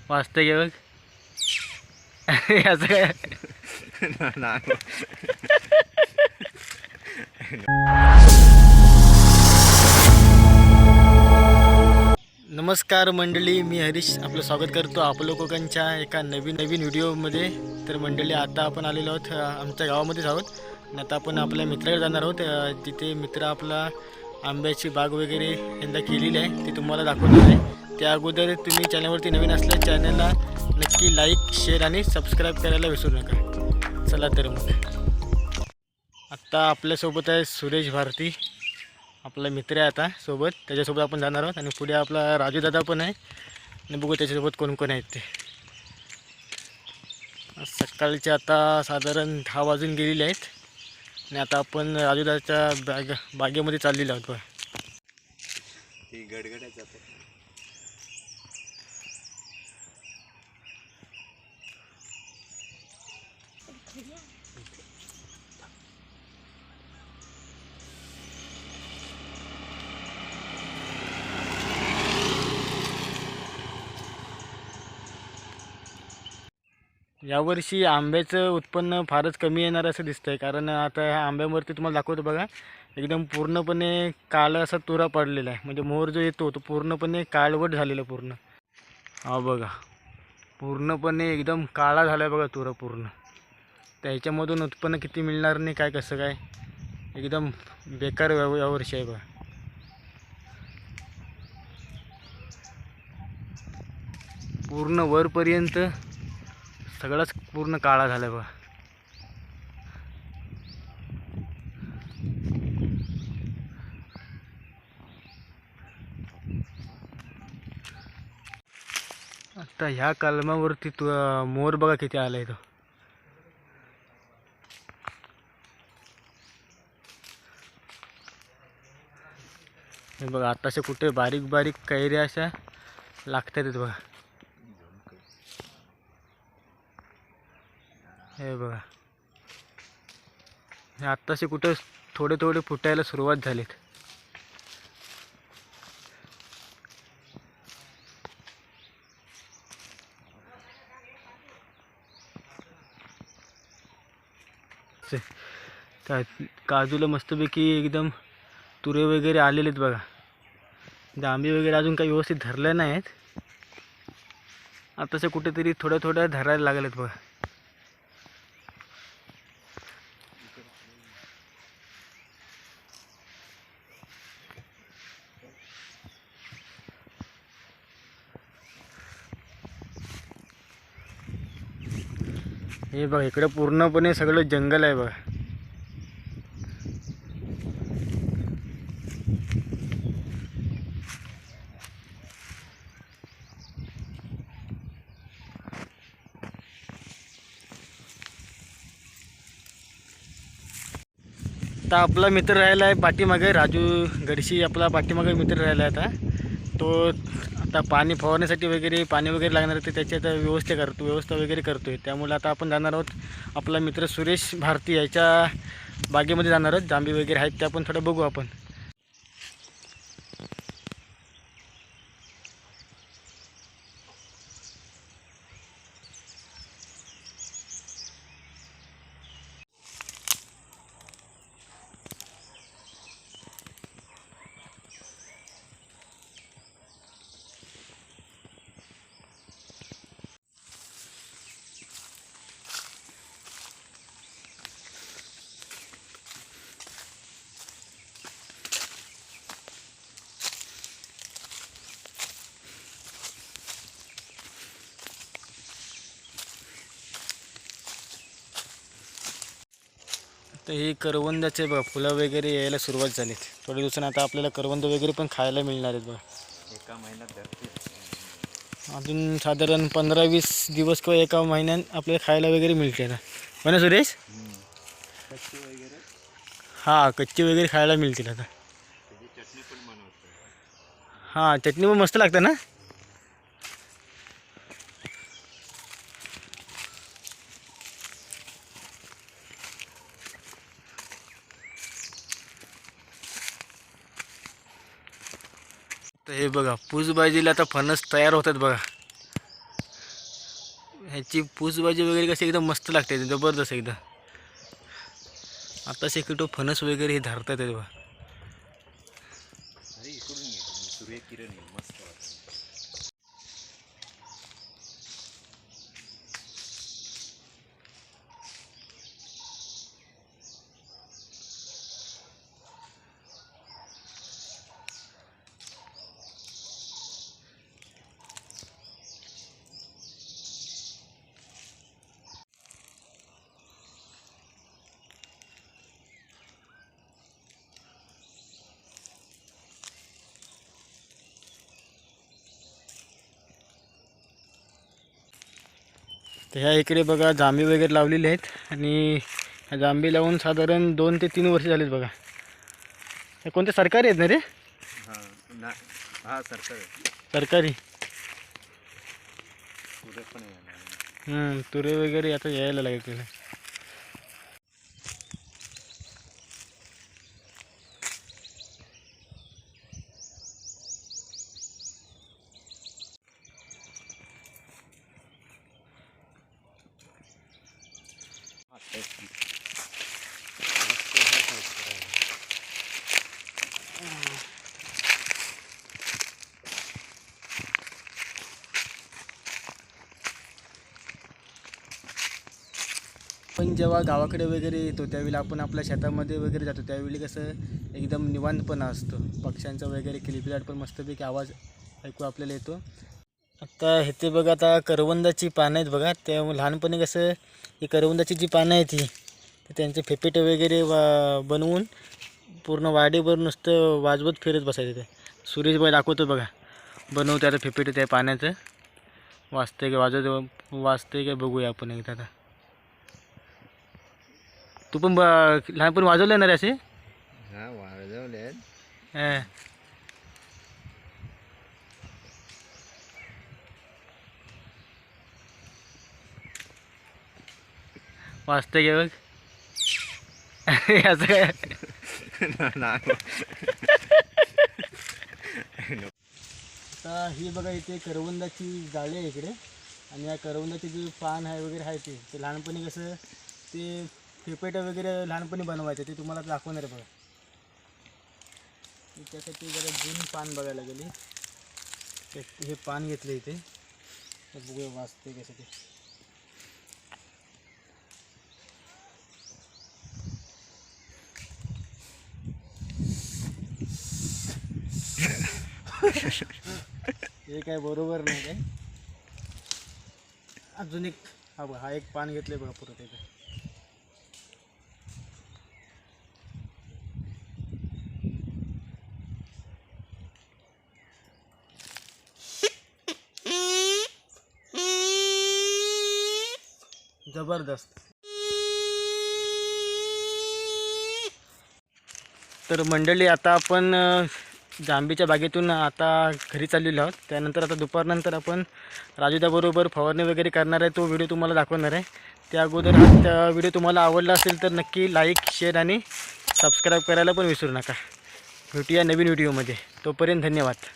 वाजतंय घे बघ. याचं काय नमस्कार मंडळी, मी हरीश आपलं स्वागत करतो आपलं कोकणच्या एका नवीन व्हिडिओमध्ये. तर मंडळी, आता आपण आलेलो आहोत आमच्या गावामध्येच आहोत आणि आता आपण आपल्या मित्राकडे जाणार आहोत. तिथे मित्र आपला आंब्याची बाग वगैरे यंदा केलेली आहे, ती तुम्हाला दाखवणार आहे. त्या अगोदर तुम्ही चॅनलवरती नवीन असल्या चॅनलला नक्की लाईक, शेअर आणि सबस्क्राईब करायला विसरू नका. चला तर मग, आत्ता आपल्यासोबत आहे सुरेश भारती, आपला मित्र आहे आता सोबत. त्याच्यासोबत आपण जाणार आहोत आणि पुढे आपला राजू दादा पण आहे आणि बघू त्याच्यासोबत कोण कोण आहेत ते. सकाळचे आता साधारण 10 वाजून गेलेले आहेत आणि आता आपण राजू दादाच्या बागेमध्ये चाललेलो आहोत बघा. ती गडगड्यात जातात. यावर्षी आंब्याचं उत्पन्न फारच कमी येणार असं दिसतंय, कारण आता ह्या आंब्यावरती तुम्हाला दाखवतो बघा, एकदम पूर्णपणे काळा असा तुरा पडलेला आहे. म्हणजे मोहर जो येतो तो पूर्णपणे काळवट झालेला पूर्ण. हा बघा, पूर्णपणे एकदम काळा झाला आहे बघा तुरा पूर्ण. तर ह्याच्यामधून उत्पन्न किती मिळणार नाही काय कसं काय, एकदम बेकार यावर्षी आहे बघा. पूर्ण वरपर्यंत सगळाच पूर्ण काळा झाला आहे बघा. आता ह्या कलमावरती मोर बघा किती आलाय तो. हे बघा, आताशा कुठे बारीक बारीक कैऱ्या अशा लागतात बघा. हे बघा, हे आत्ताशे कुठे थोडे थोडे फुटायला सुरुवात झालीत. त्या काजूला मस्तपैकी एकदम तुरे वगैरे आलेले आहेत बघा. आंबे वगैरे अजून काही व्यवस्थित धरले नाही आहेत, आताशा कुठेतरी थोड्या थोड्या धरायला लागलेत बघा. हे बघा, इकडे पूर्णपणे सगळं जंगल आहे बघा. आता आपला मित्र राहिला आहे पाठीमागे, राजू गडशी आपला पाठीमागे मित्र राहिला आहे. आता तो आता पाणी फवारण्यासाठी वगैरे पाणी वगैरे लागणार ते त्याची आता व्यवस्था वगैरे करतोय. त्यामुळे आता आपण जाणार आहोत आपला मित्र सुरेश भारती याच्या बागेमध्ये जाणार आहोत. जांबी वगैरे आहेत त्या पण थोडं बघू आपण. तर हे करवंदाचे बघा फुलं वगैरे यायला सुरुवात झालीत. थोड्या दिवसांनी आता आपल्याला करवंद वगैरे पण खायला मिळणार आहेत बघा. एका महिन्यात धरते. अजून साधारण 15-20 दिवस किंवा एका महिन्यात आपल्याला खायला वगैरे मिळते ना, हो ना सुरेश? कच्चे वगैरे, हां, कच्चे वगैरे खायला मिळतील आता. त्याची चटणी पण बनवतो. हां, चटणी पण मस्त लागते ना. तर हे बघा, पूसबाजीला आता फणस तयार होतात बघा. ह्याची पूसभाजी वगैरे कशी एकदम मस्त लागते, जबरदस्त एकदम. आता शेकटो फणस वगैरे हे धरतात तेव्हा. अरे इकडून ये, सूर्यकिरण आहे, मस्त वाटतं. तर ह्या इकडे बघा जांभी वगैरे लावलेली आहेत आणि ह्या जांभी लावून साधारण 2 ते 3 वर्ष झालीत बघा. हे कोणते सरकारी आहेत ना रे? हा सरकार आहे. सरकारी. सूर्य पण आहे. तुरे वगैरे आता यायला लागले. पण जेव्हा गावाकडे वगैरे येतो त्यावेळी आपण आपल्या शेतामध्ये वगैरे जातो त्यावेळी कसं एकदम निवांतपणा असतो. पक्ष्यांचा वगैरे किलबिलाट पण मस्तपैकी आवाज ऐकू आपल्याला येतो. आता इथे बघा आता करवंदाची पानं आहेत बघा. त्या लहानपणी कसं ही करवंदाची जी पानं आहेत ती तर त्यांचे फेपेटे वगैरे बनवून पूर्ण वाडीवर नुसतं वाजवत फिरत बसायचं. ते सुरेशबाई दाखवतो बघा, बनवतो आता फेपेटे त्या पाण्याचं. वाजतंय का वाजतंय का बघूया आपण एकदा. आता तू पण लहानपणी वाजवले ना रे असे? हा वाजवले आहेत. हां. वाजतंय का बघ. असं काय. आता ही बघा इथे करवंदाची जाळी आहे इकडे आणि या करवंदाची जी पान आहे वगैरे आहे ते लहानपणी कसं ते फेपेटा वगैरे लहानपणी बनवायचे ते तुम्हाला दाखवणार आहे बघा. त्यासाठी जरा जुन पान बघायला गेले. हे पान घेतलं इथे तर बघूया वाजते कसं ते. हे काय बरोबर नाही काय. अजून एक हा एक पान घेतलंय बघा परत एक. जबरदस्त. तर मंडळी आता आपण जांभीच्या बागेतून आता घरी चाललेलो आहोत. त्यानंतर आता दुपारनंतर आपण राजूदाबरोबर फवारणी वगैरे करणार आहे. तो व्हिडिओ तुम्हाला दाखवणार आहे. त्या अगोदर हा व्हिडिओ तुम्हाला आवडला असेल तर नक्की लाईक शेअर आणि सबस्क्राईब करायला पण विसरू नका. भेटूया नवीन व्हिडिओमध्ये. तोपर्यंत धन्यवाद.